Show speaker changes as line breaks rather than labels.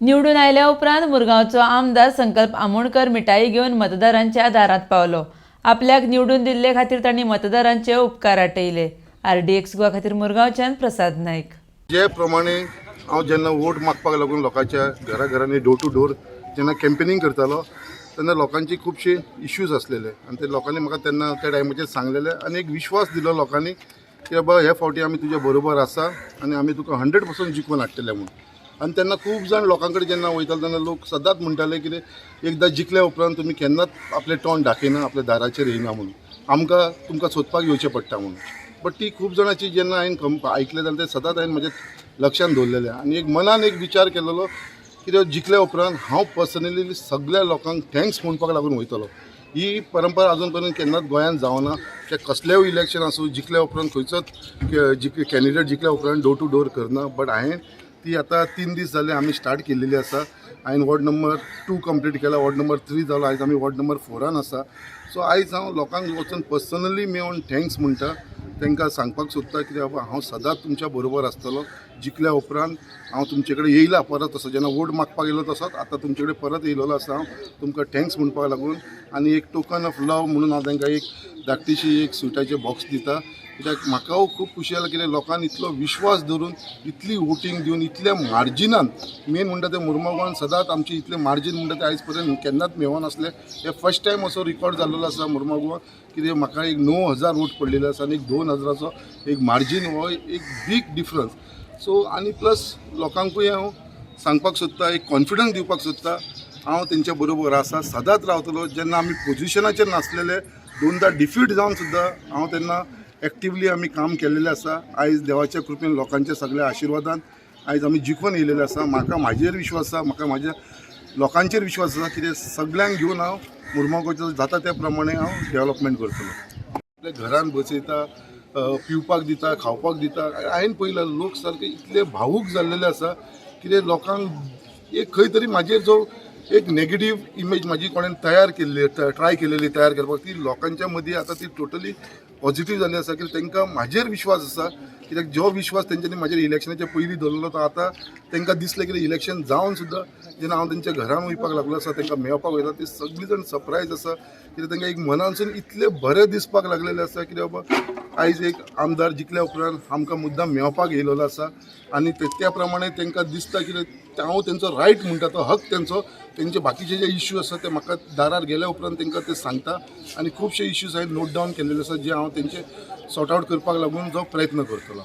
निवडून आयल्या उपरांत मुरगांवचो आमदार संकल्प आमोणकर मिठाई घेवन मतदारांच्या दारांत पावलो। आपल्याक निवडून दिल्ले खातीर तांणी मतदारांचे उपकार आटयले। RDX गोवा खातीर मुरगांवच्यान प्रसाद नायक।
जे प्रमाणे हांव जेन्ना वोट मागपाक लागून लोकांच्या घराघरांनी डोर टू डोर जेन्ना कॅम्पेनिंग करतालो तेन्ना लोकांची खुबशे इश्यूज आसलेले आनी ते लोकांनी म्हाका तेन्ना त्या टायमाचेर सांगलेले आनी एक विश्वास दिलो लोकांनी की बाबा हे फावटी आमी तुजे बरोबर आसा आनी आमी तुका 100% जिखून हाडटले म्हणून। आनी तेन्ना खूब जाण लोकां कडेन जेन्ना वयताले तेन्ना लोक सदांच म्हणटाले की एकदां जिखल्या उपरांत तुमी केन्नाच आपलें तोंड दाखयना, आपल्या दाराचेर येयना म्हणून, आमकां तुमकां सोदपाक येवचें पडटा म्हणून। बट ती खूब जाणांची जेन्ना हांवें आयकलें जाल्यार ते सदांच हांवें म्हज्या लक्षांत दवरलेलें आनी एक मनान एक विचार केलेलो की जिखल्या उपरांत हांव पर्सनली सगळ्या लोकांक थँक्स म्हणपाक लागून वयतलो। ही परंपरा अजून पर्यंत केन्नाच गोंयांत जावना की कसलेंय इलेक्शन आसूं जिखल्या उपरांत खंयचोच कॅन्डिडेट जिखल्या उपरांत डोर टू डोर करना। बट हांवें ती आतां 3 दीस जाले आमी स्टार्ट केल्लेली आसा। हांवें वॉर्ड नंबर 2 कंप्लीट केला, वॉर्ड नंबर 3 जालो, आयज आमी वॉर्ड नंबर 4 आसा। सो आयज हांव लोकांक वचून पर्सनली मेळून थँक्स म्हणटा, तांकां सांगपाक सोदता की बाबा हांव सदांच तुमच्या बरोबर आसतलो। जिखल्या उपरांत हांव तुमचे कडेन येयला परत तसो, जेन्ना वोट मागपाक येयलो तसोच आतां तुमचे कडेन परत येयलेलो आसा हांव तुमकां थँक्स म्हणपाक लागून। आनी एक टोकन ऑफ लव म्हणून हांव तांकां एक धाकटीशी एक स्विटाचें बॉक्स दिता, कित्याक म्हाका खूब खुशी जाला कित्याक लोकांनी इतलो विश्वास धरून इतली वोटींग दिवन इतल्या मार्जिनान, मेन म्हणटा ते मुर्मुगांवान सदांच आमची इतले मार्जीन म्हणटा ते आयज पर्यंत केन्नाच मेळोन नासले। हे फर्स्ट टायम असो रिकॉर्ड जाल्लो आसा मुर्मुगांवाक, कित्याक म्हाका एक 9,000 वोट पडलेले आसा आनी 2,000चो एक मार्जीन हो एक बीग डिफरन्स। सो आनी प्लस लोकांकूय हांव सांगपाक सोदता, एक कॉन्फिडन्स दिवपाक सोदता, हांव तेंच्या बरोबर आसा, सदांच रावतलो। जेन्ना आमी पोजिशनाचेर नासलेले, 2दा डिफीट जावन सुद्दां हांव तेन्ना एक्टिवली आमी काम केल्लेलें आसा। आयज देवाच्या कृपेन लोकांच्या सगळ्या आशिर्वादान आयज आमी जिखून येयलेले आसा। म्हाका म्हाजेर विश्वास आसा, म्हाका म्हाज्या लोकांचेर विश्वास आसा, कित्याक सगळ्यांक घेवन हांव मुर्मुगांवचो जाता त्या प्रमाणे हांव डेवलपमेंट करतलो। आपल्या घरान बसयता, पिवपाक दिता, खावपाक दिता। हांवें पळयलां लोक सारके इतले भावूक जाल्लेले आसा, कित्याक लोकांक एक खंय तरी म्हाजेर जो एक नेगेटीव इमेज म्हाजी कोणें ट्राय केलेली तयार करपाक, ती लोकांच्या मदीं आतां ती टोटली पॉझिटीव जाल्ली आसा। कित्याक तांकां म्हाजेर विश्वास आसा, कित्याक जो विश्वास तेंच्यांनी म्हाजेर इलेक्शनाच्या पयलीं दवरलो तो आतां तांकां दिसलें की इलेक्शन जावन सुद्दां जेन्ना हांव तेंच्या घरान वयपाक लागलो आसा, तांकां मेळपाक वयता, ती सगळीं जाण सरप्रायज आसा। कित्याक तांकां एक मनानसून इतलें बरें दिसपाक लागलेलें आसा की बाबा आयज एक आमदार जिखल्या उपरांत आमकां मुद्दाम मेळपाक येयलेलो आसा आनी त्या प्रमाणे तांकां दिसता की हांव तेंचो रायट म्हणटा तो हक तेंचो, तेंचे बाकीचे जे इश्यू आसा ते म्हाका दारार गेल्या उपरांत तांकां ते सांगता आनी खुबशे इश्यूज हांवें नोट डावन केल्लेले आसा जे हांव तेंचे सॉर्ट आवट करपाक लागून जो प्रयत्न करतलो।